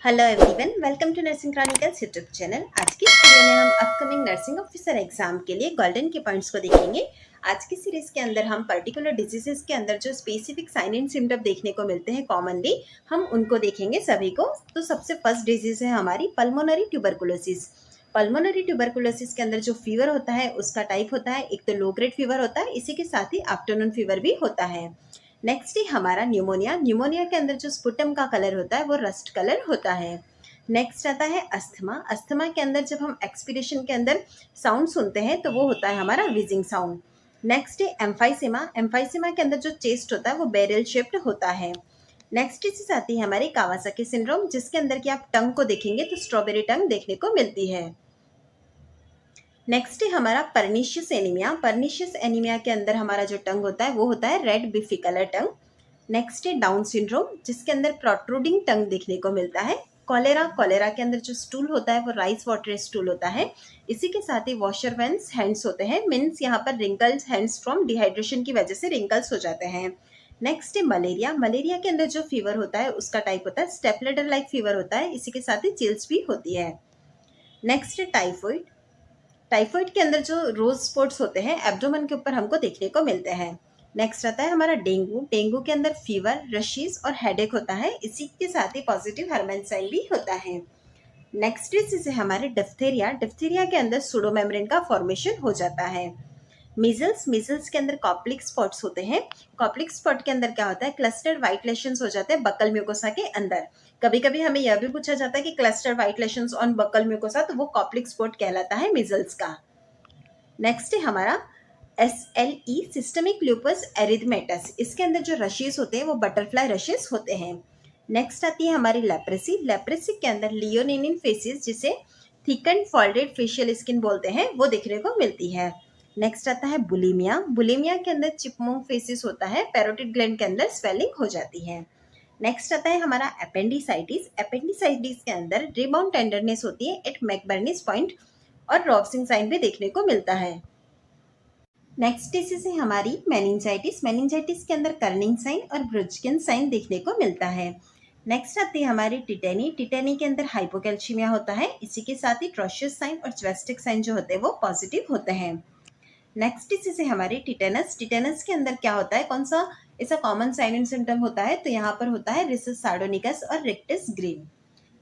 Hello everyone, welcome to Nursing Chronicles YouTube channel. आज की इस वीडियो में हम अपकमिंग नर्सिंग ऑफिसर एग्जाम के लिए गोल्डन के पॉइंट्स को देखेंगे। आज की सीरीज के अंदर हम पर्टिकुलर डिजीजेस के अंदर जो स्पेसिफिक साइन एंड सिम्टम देखने को मिलते हैं कॉमनली, हम उनको देखेंगे सभी को। तो सबसे फर्स्ट डिजीज है हमारी पल्मोनरी ट्यूबरकुलोसिस। पल्मोनरी ट्यूबरकुलोसिस के अंदर जो फीवर होता है उसका टाइप होता है, एक तो लो ग्रेड फीवर होता है, इसी के साथ ही आफ्टरनून फीवर भी होता है। नेक्स्ट है हमारा न्यूमोनिया। न्यूमोनिया के अंदर जो स्पुटम का कलर होता है वो रस्ट कलर होता है। नेक्स्ट आता है अस्थमा। अस्थमा के अंदर जब हम एक्सपीरेशन के अंदर साउंड सुनते हैं तो वो होता है हमारा विजिंग साउंड। नेक्स्ट है एम्फाइसेमा। एम्फाइसेमा के अंदर जो चेस्ट होता है वो बैरल शेप्ड होता है। नेक्स्ट डिजीज आती है हमारी कावासाकी सिंड्रोम, जिसके अंदर की आप टंग को देखेंगे तो स्ट्रॉबेरी टंग देखने को मिलती है। नेक्स्ट है हमारा पर्निशियस एनीमिया। पर्निशियस एनीमिया के अंदर हमारा जो टंग होता है वो होता है रेड बिफी कलर टंग। नेक्स्ट है डाउन सिंड्रोम, जिसके अंदर प्रोट्रूडिंग टंग देखने को मिलता है। कॉलेरा। कॉलेरा के अंदर जो स्टूल होता है वो राइस वाटर स्टूल होता है। इसी के साथ ही वॉशरमैन्स हैंड्स होते हैं, मीन्स यहाँ पर रिंकल्स हैंड्स फ्रॉम डिहाइड्रेशन की वजह से रिंकल्स हो जाते हैं। नेक्स्ट है मलेरिया। मलेरिया के अंदर जो फीवर होता है उसका टाइप होता है स्टेपलेडर लाइक फीवर होता है, इसी के साथ ही चिल्स भी होती है। नेक्स्ट है टाइफॉइड। टाइफॉइड के अंदर जो रोज स्पॉट्स होते हैं एब्डोमेन के ऊपर हमको देखने को मिलते हैं। नेक्स्ट आता है हमारा डेंगू। डेंगू के अंदर फीवर, रशीज और हेडेक होता है, इसी के साथ ही पॉजिटिव हर्मेंसाइन भी होता है। नेक्स्ट डिजीज है हमारे डिप्थीरिया। डिप्थीरिया के अंदर सूडो मेम्ब्रेन का फॉर्मेशन हो जाता है। मीजल्स। मीजल्स के अंदर कॉप्लिक स्पॉट्स होते हैं। कॉप्लिक स्पॉट के अंदर क्या होता है, क्लस्टर्ड व्हाइट लेशंस हो जाते हैं बकल म्यूकोसा के अंदर। कभी कभी हमें यह भी पूछा जाता है कि clustered white lesions on buccal mucosa, तो वो कॉप्लिक स्पॉट कहलाता है मीजल्स का। नेक्स्ट है हमारा SLE, सिस्टमिक लूपस एरिथमेटस। इसके अंदर जो रशीज होते हैं वो बटरफ्लाई रशीज होते हैं। नेक्स्ट आती है हमारी लेप्रेसी। लेप्रेसी के अंदर लियोनिनिन फेसिस, जिसे थिकन फोल्डेड फेशियल स्किन बोलते हैं, वो देखने को मिलती है। नेक्स्ट आता है बुलिमिया। बुलिमिया के अंदर चिपमोंग फेसिस होता है, पैरोटिड ग्लैंड के अंदर स्वेलिंग हो जाती है। नेक्स्ट आता है हमारा अपेंडिसाइटिस। अपेंडिसाइटिस के अंदर रिबाउंड टेंडरनेस होती है एट मैकबर्नीस पॉइंट और रॉब्सिंग साइन भी देखने को मिलता है। नेक्स्ट डिजीज है हमारी मेनिंजाइटिस। मेनिंजाइटिस के अंदर कर्निंग साइन और ब्रुजकिन साइन देखने को मिलता है। नेक्स्ट आती है हमारी टिटेनी। टिटेनी के अंदर हाइपोकैल्शियमिया होता है, इसी के साथ ही ट्रोशियस साइन और ज्वेस्टिक साइन जो होते हैं वो पॉजिटिव होते हैं। नेक्स्ट डिजीज है हमारी टिटेनस। टिटेनस के अंदर क्या होता है, कौन सा ऐसा कॉमन साइन एंड सिम्टम होता है, तो यहाँ पर होता है रिसस सार्डोनिकस और रिक्टस ग्रीन।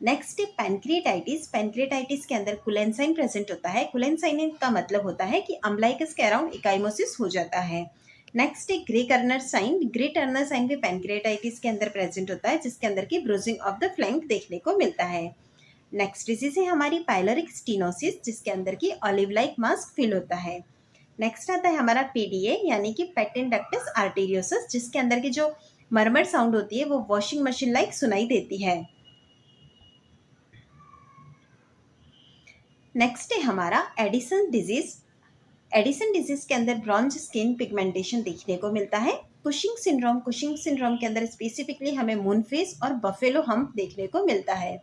नेक्स्ट है पैनक्रिएटाइटिस। पैनक्रिएटाइटिस के अंदर कुलेंसाइन प्रेजेंट होता है। कुलेंसाइन का मतलब होता है कि अम्लाइकस के अराउंड इकाइमोसिस हो जाता है। नेक्स्ट है Grey Turner sign. Grey Turner sign भी पैनक्रिएटाइटिस के अंदर प्रेजेंट होता है, जिसके अंदर की ब्रूजिंग ऑफ द फ्लैंक देखने को मिलता है। नेक्स्ट डिजीज है हमारी पाइलोरिक स्टीनोसिस, जिसके अंदर की ऑलिव लाइक मास्क फील होता है। नेक्स्ट आता है हमारा PDA यानी कि पेटेंट डक्टस आर्टेरियोसिस, जिसके अंदर की जो मरमर साउंड होती है वो वॉशिंग मशीन लाइक सुनाई देती है। नेक्स्ट है हमारा एडिसन डिजीज। एडिसन डिजीज के अंदर ब्रॉन्ज स्किन पिगमेंटेशन देखने को मिलता है। Cushing syndrome. कुशिंग सिंड्रोम के अंदर स्पेसिफिकली हमें मून फेस और बफेलो हम्प देखने को मिलता है।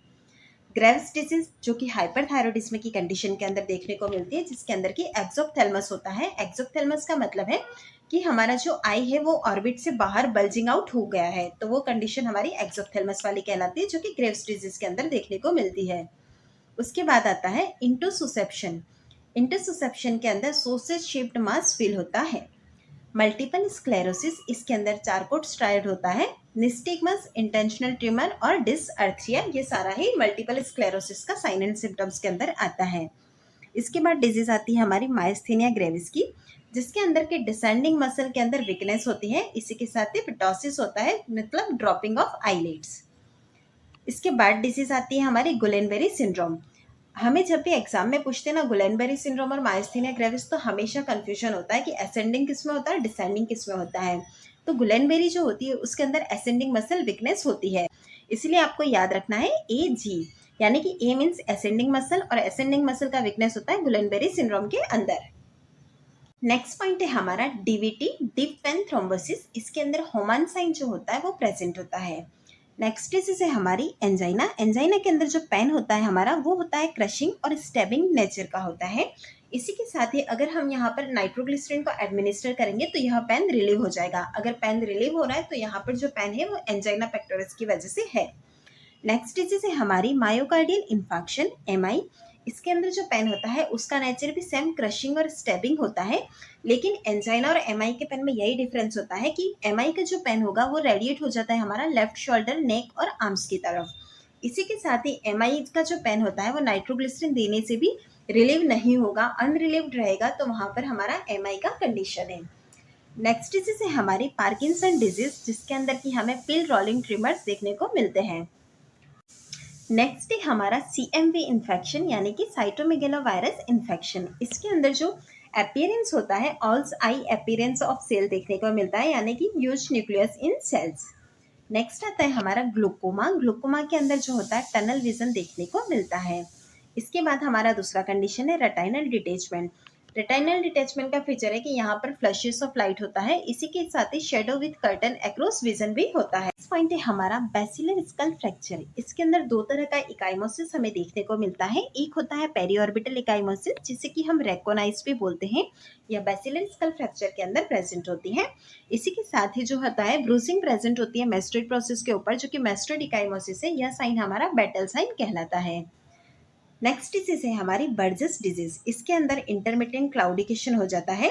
ग्रेव्स डिजीज जो कि हाइपरथायरॉइडिज्म की कंडीशन के अंदर देखने को मिलती है, जिसके अंदर की एक्सोप्थेलमस होता है। एक्सोप्थेलमस का मतलब है कि हमारा जो आई है वो ऑर्बिट से बाहर बल्जिंग आउट हो गया है, तो वो कंडीशन हमारी एक्सोप्थेलमस वाली कहलाती है, जो कि ग्रेव्स डिजीज के अंदर देखने को मिलती है। उसके बाद आता है इंटोसुसेप्शन। इंटोसुसेप्शन के अंदर सोसेज शेप्ड मास फील होता है। मल्टीपल स्क्लेरोसिस, इसके अंदर चारकोट स्ट्राइड होता है। निस्टिगमस, इंटेंशनल ट्यूमर और डिसअर्थरिया, ये सारा ही मल्टीपल स्क्लेरोसिस का साइन एंड सिम्टम्स के अंदर आता है। इसके बाद डिजीज आती है हमारी माइस्थेनिया ग्रेविस की, जिसके अंदर के डिसेंडिंग मसल के अंदर वीकनेस होती है, इसी के साथ ही पिटोसिस होता है, मतलब ड्रॉपिंग ऑफ आईलिड्स। इसके बाद डिजीज आती है हमारी गुलेनबेरी सिंड्रोम। हमें जब भी एग्जाम में पूछते हैं ना गुलेनबेरी सिंड्रोम और माइस्थेनिया ग्रेविस, तो हमेशा कंफ्यूजन होता है कि असेंडिंग किस में होता है, डिसेंडिंग किस में होता है। तो गुलेनबेरी जो होती है उसके अंदर असेंडिंग मसल वीकनेस होती है, इसलिए आपको याद रखना है AG, यानी कि A मीन्स असेंडिंग मसल और असेंडिंग मसल का वीकनेस होता है गुलेनबेरी सिंड्रोम के अंदर। नेक्स्ट पॉइंट है हमारा DVT, डीप वेन थ्रोम्बोसिस। इसके अंदर होमान साइन जो होता है वो प्रेजेंट होता है। नेक्स्ट डिजीज है हमारी एंजाइना। एंजाइना के अंदर जो पेन होता है हमारा वो होता है क्रशिंग और स्टेबिंग नेचर का होता है। इसी के साथ ही अगर हम यहाँ पर नाइट्रोग्लिसरीन को एडमिनिस्टर करेंगे तो यह पेन रिलीव हो जाएगा। अगर पेन रिलीव हो रहा है तो यहाँ पर जो पेन है वो एंजाइना पेक्टोरिस की वजह से है। नेक्स्ट डिजीज है हमारी मायोकार्डियल इंफार्क्शन, MI। इसके अंदर जो पेन होता है उसका नेचर भी सेम क्रशिंग और स्टेबिंग होता है, लेकिन एंजाइना और MI के पेन में यही डिफरेंस होता है कि MI का जो पेन होगा वो रेडिएट हो जाता है हमारा लेफ्ट शोल्डर, नेक और आर्म्स की तरफ। इसी के साथ ही MI का जो पेन होता है वो नाइट्रोग्लिसरीन देने से भी रिलीव नहीं होगा, अनरिलीव्ड रहेगा, तो वहाँ पर हमारा MI का कंडीशन है। नेक्स्ट डिजीज है हमारी पार्किंसन डिजीज, जिसके अंदर की हमें पिल रोलिंग ट्रिमर्स देखने को मिलते हैं। नेक्स्ट है हमारा CMV इन्फेक्शन यानी कि साइटोमेगेलोवायरस इन्फेक्शन। इसके अंदर जो अपीयरेंस होता है owl's eye appearance of cell देखने को मिलता है, यानी कि huge nucleus in cells. Next आता है हमारा ग्लूकोमा। ग्लूकोमा के अंदर जो होता है टनल विजन देखने को मिलता है। इसके बाद हमारा दूसरा कंडीशन है रेटाइनल डिटेचमेंट। रेटाइनल डिटेचमेंट का फीचर है कि यहाँ पर फ्लैशेस ऑफ लाइट होता है, इसी के साथ ही shadow with curtain across vision भी होता है। नेक्स्ट पॉइंट है हमारा बैसिलर स्कल फ्रैक्चर। इसके अंदर दो तरह का इकाइमोसिस हमें देखने को मिलता है। एक होता है पेरीऑर्बिटल इकाइमोसिस, जिसे कि हम रेकोनाइज भी बोलते हैं, या बैसिलर स्कल फ्रैक्चर के अंदर प्रेजेंट होती है। इसी के साथ ही जो होता है ब्रूजिंग प्रेजेंट होती है मेस्टोइड प्रोसेस के ऊपर, जो कि मेस्टोइड इकाइमोसिस है। यह साइन हमारा बैटल साइन कहलाता है। नेक्स्ट डिजीज है हमारी बर्जेस डिजीज। इसके अंदर इंटरमिटेंट क्लाउडिकेशन हो जाता है।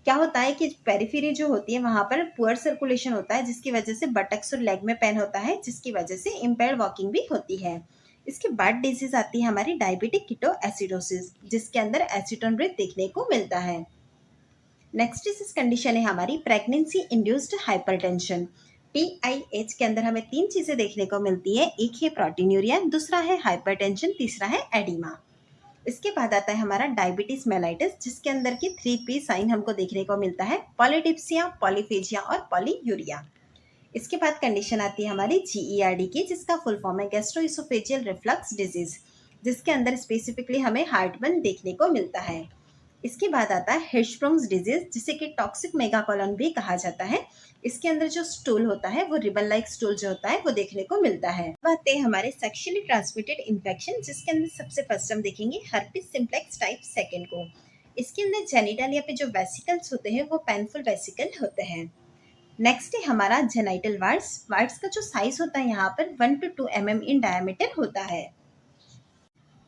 क्या होता है कि पेरिफेरी जो होती है वहां पर पुअर सर्कुलेशन होता है, जिसकी वजह से बटक्स और लेग में पेन होता है, जिसकी वजह से इम्पेयर्ड वॉकिंग भी होती है। इसके बाद डिजीज आती है हमारी डायबिटिक कीटोएसिडोसिस, जिसके अंदर एसीटोन ब्रेथ देखने को मिलता है। नेक्स्ट डिजीज कंडीशन है हमारी प्रेगनेंसी इंड्यूस्ड हाइपरटेंशन। PIH के अंदर हमें तीन चीजें देखने को मिलती है। एक है प्रोटीन्यूरिया, दूसरा है हाइपरटेंशन, तीसरा है एडिमा। इसके बाद आता है हमारा डायबिटीज मेलाइटिस, जिसके अंदर की 3P साइन हमको देखने को मिलता है, पॉलीडिप्सिया, पॉलीफेजिया और पॉलीयूरिया। इसके बाद कंडीशन आती है हमारी GERD की, जिसका फुल फॉर्म है गैस्ट्रोइसोफेजियल रिफ्लक्स डिजीज, जिसके अंदर स्पेसिफिकली हमें हार्टबर्न देखने को मिलता है। इसके बाद आता है हिर्शस्प्रुंग्स डिजीज, जिसे कि टॉक्सिक मेगाकोलन भी कहा जाता है। इसके अंदर जो स्टूल होता है वो रिबन लाइक स्टूल जो होता है वो देखने को मिलता है। बात है हमारे सेक्सुअली ट्रांसमिटेड इन्फेक्शन, जिसके अंदर सबसे फर्स्ट हम देखेंगे हर्पिस सिम्प्लेक्स टाइप सेकेंड को। इसके अंदर जेनिटालिया पे जो वेसिकल्स होते हैं वो पेनफुल वेसिकल होते हैं। नेक्स्ट है हमारा जेनाइटल वार्ड्स। वार्ड्स का जो साइज होता है यहाँ पर 1 to 2 mm इन डायमीटर होता है।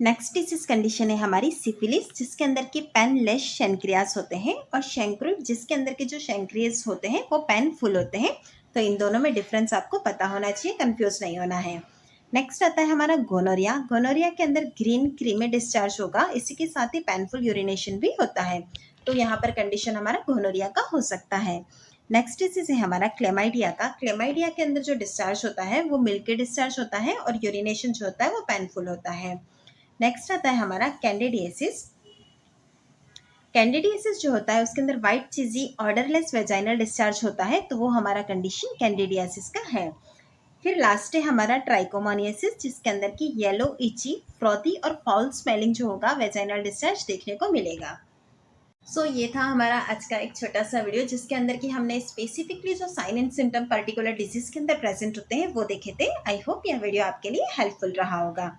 नेक्स्ट डिजीज कंडीशन है हमारी सिफिलिस, जिसके अंदर के पेनलेस शैंक्रियास होते हैं, और शैंक्रोइड, जिसके अंदर के जो शैंक्रियास होते हैं वो पेन फुल होते हैं। तो इन दोनों में डिफरेंस आपको पता होना चाहिए, कंफ्यूज नहीं होना है। नेक्स्ट आता है हमारा गोनोरिया। गोनोरिया के अंदर ग्रीन क्रीमी डिस्चार्ज होगा, इसी के साथ ही पेनफुल यूरिनेशन भी होता है। तो यहाँ पर कंडीशन हमारा गोनोरिया का हो सकता है। नेक्स्ट डिजीज है हमारा क्लेमाइडिया का। क्लेमाइडिया के अंदर जो डिस्चार्ज होता है वो मिल्की डिस्चार्ज होता है, और यूरिनेशन जो होता है वो पेनफुल होता है। नेक्स्ट आता है हमारा कैंडिडियासिस। कैंडिडियासिस जो होता है उसके अंदर वाइट चीजी ऑर्डरलेस वेजाइनल डिस्चार्ज होता है, तो वो हमारा कंडीशन कैंडिडियासिस का है। फिर लास्ट है हमारा ट्राइकोमोनियासिस, जिसके अंदर की येलो, इची, फ्रॉथी और फाउल स्मेलिंग जो होगा वेजाइनल डिस्चार्ज देखने को मिलेगा। सो ये था हमारा आज का एक छोटा सा वीडियो, जिसके अंदर की हमने स्पेसिफिकली जो sign and symptom particular disease के अंदर प्रेजेंट होते हैं वो देखे थे। आई होप यह वीडियो आपके लिए हेल्पफुल रहा होगा।